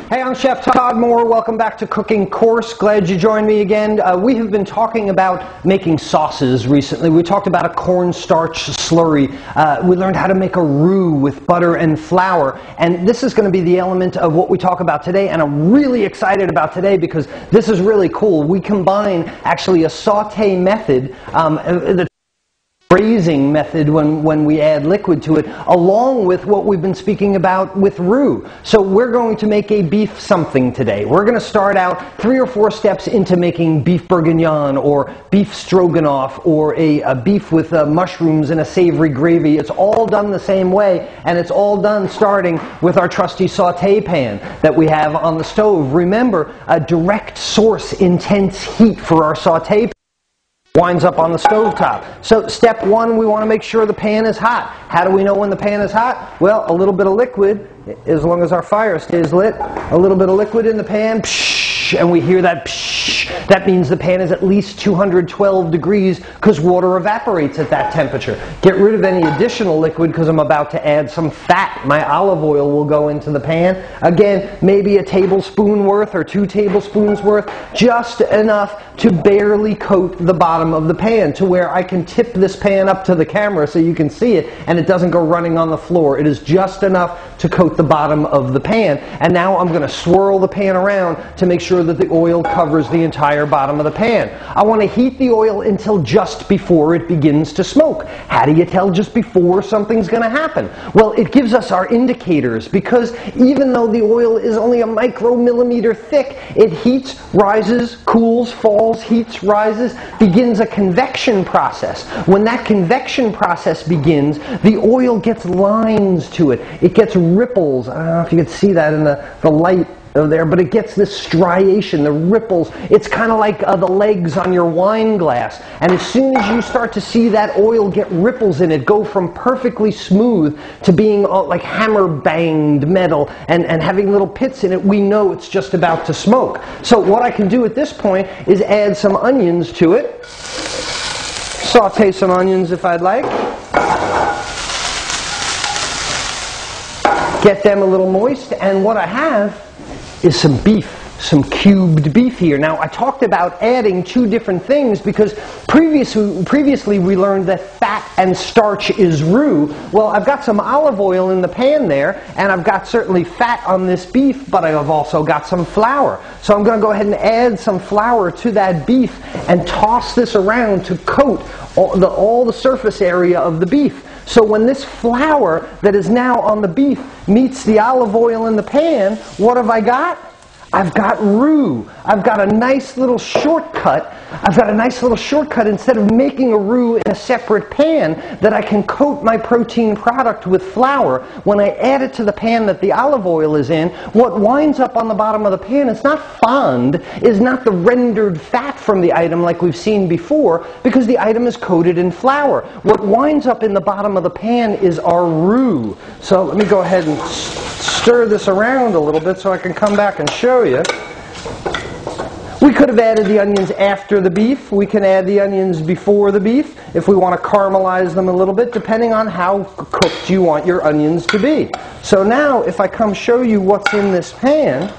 Hey, I'm Chef Todd Moore. Welcome back to Cooking Course. Glad you joined me again. We have been talking about making sauces recently. We talked about a cornstarch slurry. We learned how to make a roux with butter and flour. And this is going to be the element of what we talk about today. And I'm really excited about today because this is really cool. We combine actually a saute method, the braising method when we add liquid to it, along with what we've been speaking about with roux. So we're going to make a beef something today. We're going to start out 3 or 4 steps into making beef bourguignon or beef stroganoff or a beef with mushrooms and a savory gravy. It's all done the same way, and it's all done starting with our trusty saute pan that we have on the stove. Remember, a direct source intense heat for our saute pan winds up on the stove top. So step 1, we want to make sure the pan is hot. How do we know when the pan is hot? Well, a little bit of liquid, as long as our fire stays lit, a little bit of liquid in the pan, psh, and we hear that psh. That means the pan is at least 212 degrees because water evaporates at that temperature. Get rid of any additional liquid because I'm about to add some fat. My olive oil will go into the pan. Again, maybe a tablespoon worth or 2 tablespoons worth, just enough to barely coat the bottom of the pan to where I can tip this pan up to the camera so you can see it and it doesn't go running on the floor. It is just enough to coat the bottom of the pan. And now I'm going to swirl the pan around to make sure that the oil covers the entire bottom of the pan. I want to heat the oil until just before it begins to smoke. How do you tell just before something's going to happen? Well, it gives us our indicators because even though the oil is only a micromillimeter thick, it heats, rises, cools, falls, heats, rises, begins a convection process. When that convection process begins, the oil gets lines to it. It gets ripples. I don't know if you can see that in the light there, but it gets this striation, the ripples. It's kind of like the legs on your wine glass. And as soon as you start to see that oil get ripples in it, go from perfectly smooth to being like hammer-banged metal and having little pits in it, we know it's just about to smoke. So what I can do at this point is add some onions to it. Saute some onions if I'd like. Get them a little moist, and what I have is some beef, some cubed beef here. Now, I talked about adding 2 different things because previously we learned that fat and starch is roux. Well, I've got some olive oil in the pan there, and I've got certainly fat on this beef, but I've also got some flour. So I'm going to go ahead and add some flour to that beef and toss this around to coat all the surface area of the beef. So when this flour that is now on the beef meets the olive oil in the pan, what have I got? I've got roux. I've got a nice little shortcut. Instead of making a roux in a separate pan that I can coat my protein product with flour. When I add it to the pan that the olive oil is in, what winds up on the bottom of the pan is not fond, is not the rendered fat from the item like we've seen before, because the item is coated in flour. What winds up in the bottom of the pan is our roux. So let me go ahead and stir this around a little bit so I can come back and show you. We could have added the onions after the beef. We can add the onions before the beef if we want to caramelize them a little bit, depending on how cooked you want your onions to be. So now, if I come show you what's in this pan,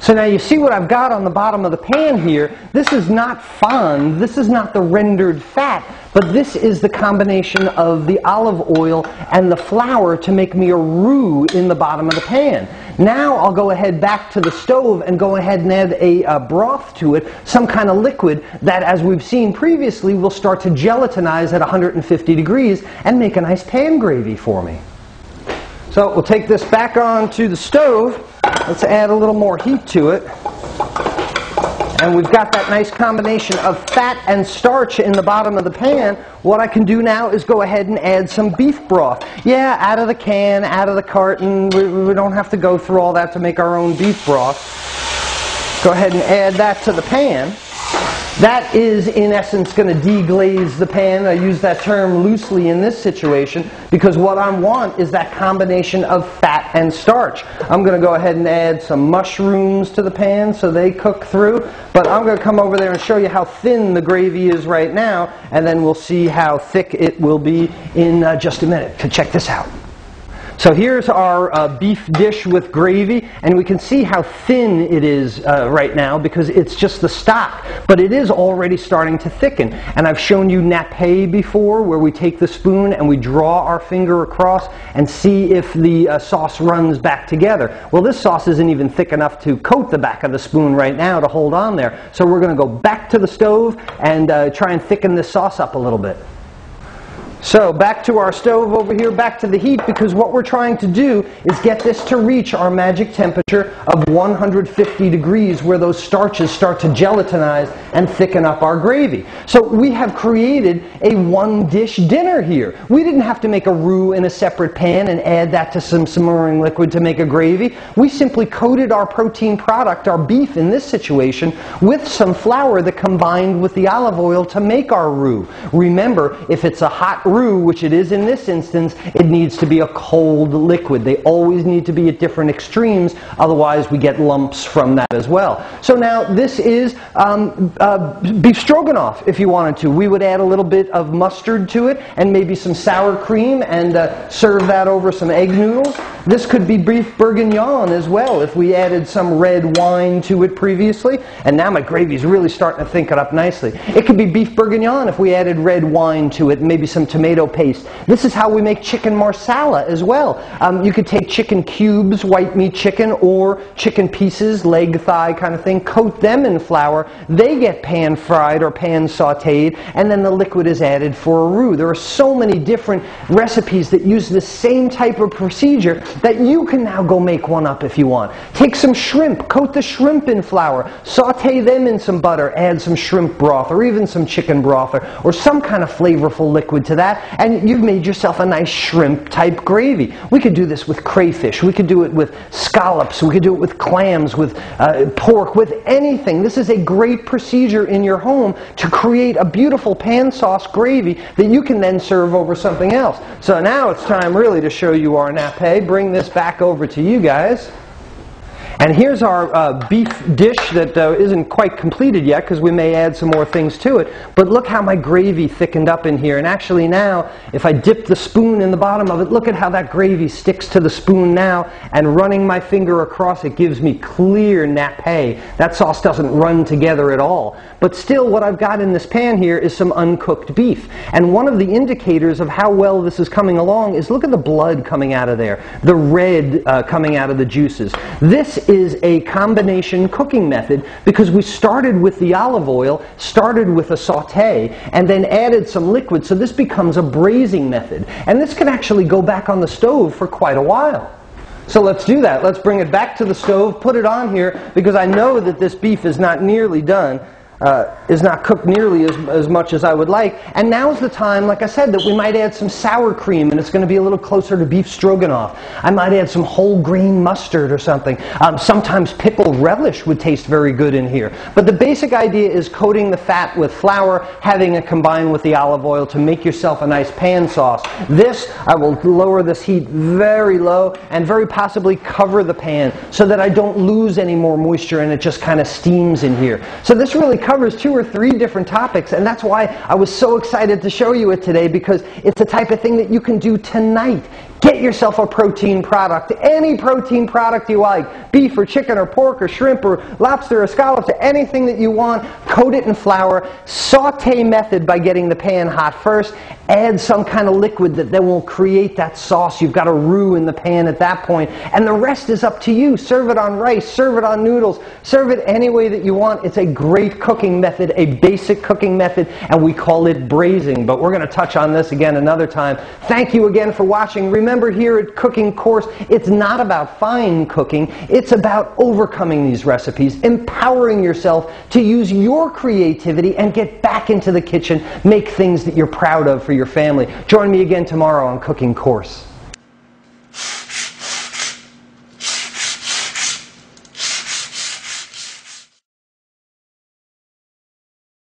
so now you see what I've got on the bottom of the pan here. This is not fond, this is not the rendered fat, but this is the combination of the olive oil and the flour to make me a roux in the bottom of the pan. Now I'll go ahead back to the stove and go ahead and add a broth to it, some kind of liquid that, as we've seen previously, will start to gelatinize at 150 degrees and make a nice pan gravy for me. So we'll take this back onto the stove. Let's add a little more heat to it. And we've got that nice combination of fat and starch in the bottom of the pan. What I can do now is go ahead and add some beef broth. Yeah, out of the can, out of the carton. We don't have to go through all that to make our own beef broth. Go ahead and add that to the pan. That is, in essence, going to deglaze the pan. I use that term loosely in this situation because what I want is that combination of fat and starch. I'm going to go ahead and add some mushrooms to the pan so they cook through. But I'm going to come over there and show you how thin the gravy is right now, and then we'll see how thick it will be in just a minute. So check this out. So here's our beef dish with gravy, and we can see how thin it is right now because it's just the stock, but it is already starting to thicken. And I've shown you nappe before, where we take the spoon and we draw our finger across and see if the sauce runs back together. Well, this sauce isn't even thick enough to coat the back of the spoon right now to hold on there. So we're going to go back to the stove and try and thicken this sauce up a little bit. So back to our stove over here, back to the heat, because what we're trying to do is get this to reach our magic temperature of 150 degrees, where those starches start to gelatinize and thicken up our gravy. So we have created a one-dish dinner here. We didn't have to make a roux in a separate pan and add that to some simmering liquid to make a gravy. We simply coated our protein product, our beef in this situation, with some flour that combined with the olive oil to make our roux. Remember, if it's a hot roux, which it is in this instance, it needs to be a cold liquid. They always need to be at different extremes, otherwise we get lumps from that as well. So now this is beef stroganoff, if you wanted to. We would add a little bit of mustard to it and maybe some sour cream and serve that over some egg noodles. This could be beef bourguignon as well if we added some red wine to it previously. And now my gravy's really starting to think it up nicely. It could be beef bourguignon if we added red wine to it and maybe some tomato paste. This is how we make chicken marsala as well. You could take chicken cubes, white meat chicken, or chicken pieces, leg, thigh kind of thing, coat them in flour. They get pan fried or pan sauteed, and then the liquid is added for a roux. There are so many different recipes that use the same type of procedure that you can now go make one up if you want. Take some shrimp, coat the shrimp in flour, saute them in some butter, add some shrimp broth or even some chicken broth or some kind of flavorful liquid to that, and you've made yourself a nice shrimp type gravy. We could do this with crayfish, we could do it with scallops, we could do it with clams, with pork, with anything. This is a great procedure in your home to create a beautiful pan sauce gravy that you can then serve over something else. So now it's time really to show you our nappe. Bring this back over to you guys. And here's our beef dish that isn't quite completed yet because we may add some more things to it. But look how my gravy thickened up in here. And actually now, if I dip the spoon in the bottom of it, look at how that gravy sticks to the spoon now. And running my finger across it gives me clear nappe. That sauce doesn't run together at all. But still, what I've got in this pan here is some uncooked beef. And one of the indicators of how well this is coming along is look at the blood coming out of there. The red coming out of the juices. This is a combination cooking method because we started with the olive oil, started with a saute, and then added some liquid, so this becomes a braising method. And this can actually go back on the stove for quite a while. So let's do that. Let's bring it back to the stove, put it on here, because I know that this beef is not nearly done. Is not cooked nearly as much as I would like. And now's the time, like I said, that we might add some sour cream, and it's going to be a little closer to beef stroganoff. I might add some whole grain mustard or something. Sometimes pickled relish would taste very good in here. But the basic idea is coating the fat with flour, having it combined with the olive oil to make yourself a nice pan sauce. This, I will lower this heat very low and very possibly cover the pan so that I don't lose any more moisture and it just kind of steams in here. So this really covers 2 or 3 different topics, and that's why I was so excited to show you it today, because it's the type of thing that you can do tonight. Get yourself a protein product, any protein product you like, beef or chicken or pork or shrimp or lobster or scallops, or anything that you want, coat it in flour, saute method by getting the pan hot first, add some kind of liquid that then will create that sauce. You've got a roux in the pan at that point, and the rest is up to you. Serve it on rice, serve it on noodles, serve it any way that you want. It's a great cooking method, a basic cooking method, and we call it braising, but we're going to touch on this again another time. Thank you again for watching. Remember, here at Cooking Course, it's not about fine cooking, it's about overcoming these recipes, empowering yourself to use your creativity and get back into the kitchen, make things that you're proud of for your family. Join me again tomorrow on Cooking Course.